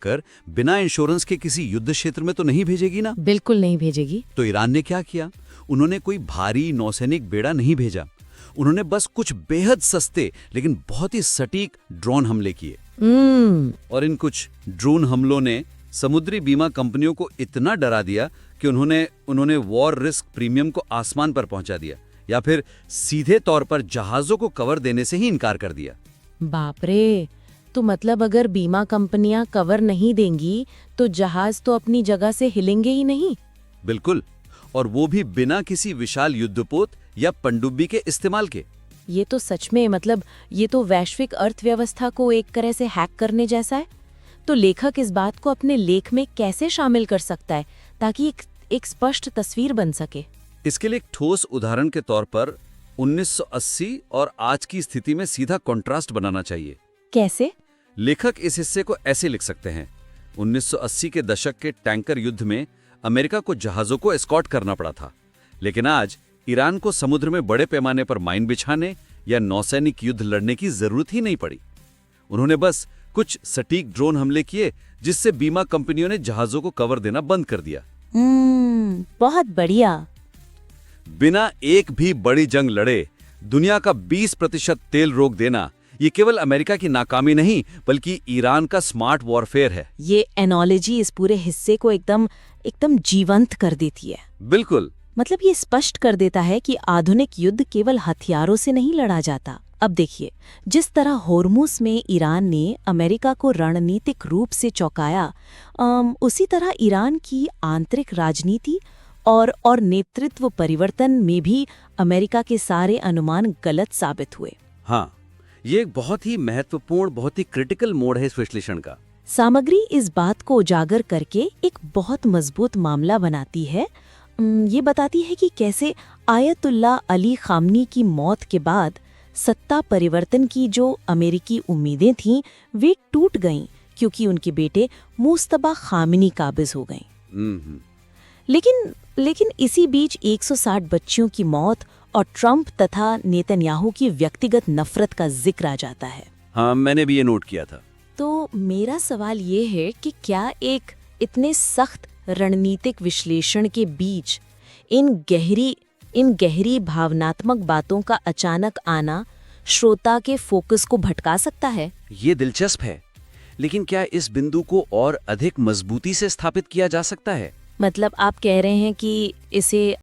कर बिना इंश्योरेंस के किसी युद्ध क्षेत्र में तो नहीं भेजेगी ना। बिल्कुल नहीं भेजेगी। तो ईरान ने क्या किया? उन्होंने कोई भारी नौसैनिक बेड़ा नहीं भेजा, उन्होंने बस कुछ बेहद सस्ते लेकिन बहुत ही सटीक ड्रोन हमले किए। और इन कुछ ड्रोन हमलों ने समुद्री बीमा कंपनियों को इतना डरा दिया कि उन्होंने वॉर रिस्क प्रीमियम को आसमान पर पहुंचा दिया, या फिर सीधे तौर पर जहाजों को कवर देने से ही इनकार कर दिया। बाप रे, तो मतलब अगर बीमा कंपनियां कवर नहीं देंगी तो जहाज तो अपनी जगह से हिलेंगे ही नहीं। बिल्कुल, और वो भी बिना किसी विशाल युद्धपोत या पनडुब्बी के इस्तेमाल के। ये तो सच में मतलब ये तो वैश्विक अर्थव्यवस्था को एक तरह से हैक करने जैसा है। तो लेखक इस बात को अपने लेख में कैसे शामिल कर सकता है ताकि एक स्पष्ट तस्वीर बन सके? इसके लिए एक ठोस उदाहरण के तौर पर 1980 और आज की स्थिति में सीधा कॉन्ट्रास्ट बनाना चाहिए। कैसे? लेखक इस हिस्से को ऐसे लिख सकते हैं। 1980 के दशक के टैंकर युद्ध में अमेरिका को जहाजों को एस्कॉर्ट करना पड़ा था, लेकिन आज ईरान को समुद्र में बड़े पैमाने पर माइन बिछाने या नौसैनिक युद्ध लड़ने की जरूरत ही नहीं पड़ी। उन्होंने बस कुछ सटीक ड्रोन हमले किए जिससे बीमा कंपनियों ने जहाजों को कवर देना बंद कर दिया। बहुत बढ़िया। बिना एक भी बड़ी जंग लड़े दुनिया का 20% तेल रोक देना, ये केवल अमेरिका की नाकामी नहीं बल्कि ईरान का स्मार्ट वॉरफेयर है। ये एनोलॉजी इस पूरे हिस्से को एकदम जीवंत कर देती है। बिल्कुल, मतलब ये स्पष्ट कर देता है कि आधुनिक युद्ध केवल हथियारों से नहीं लड़ा जाता। अब देखिए, जिस तरह होर्मुज में ईरान ने अमेरिका को रणनीतिक रूप से चौंकाया, उसी तरह ईरान की आंतरिक राजनीति और नेतृत्व परिवर्तन में भी अमेरिका के सारे अनुमान गलत साबित हुए। हाँ, ये एक बहुत ही महत्वपूर्ण, बहुत ही क्रिटिकल मोड़ है इस विश्लेषण का। सामग्री इस बात को उजागर करके एक बहुत मजबूत मामला बनाती है। ये बताती है कि कैसे आयतुल्लाह अली खामनी की मौत के बाद सत्ता परिवर्तन की जो अमेरिकी उम्मीदें थीं वे टूट गईं, क्योंकि उनके बेटे मुस्तबा खामनी काबिज हो गए। लेकिन इसी बीच 160 बच्चियों की मौत और ट्रंप तथा नेतन्याहू की व्यक्तिगत नफरत का जिक्र आ जाता है। हाँ, मैंने भी ये नोट किया था। तो मेरा सवाल ये है कि क्या एक इतने सख्त रणनीतिक विश्लेषण के बीच इन गहरी भावनात्मक बातों का अचानक आना श्रोता के फोकस को भटका सकता है? ये दिलचस्प है, लेकिन क्या इस बिंदु को और अधिक मजबूती से स्थापित किया जा सकता है? मतलब आप कह रहे हैं कि इसे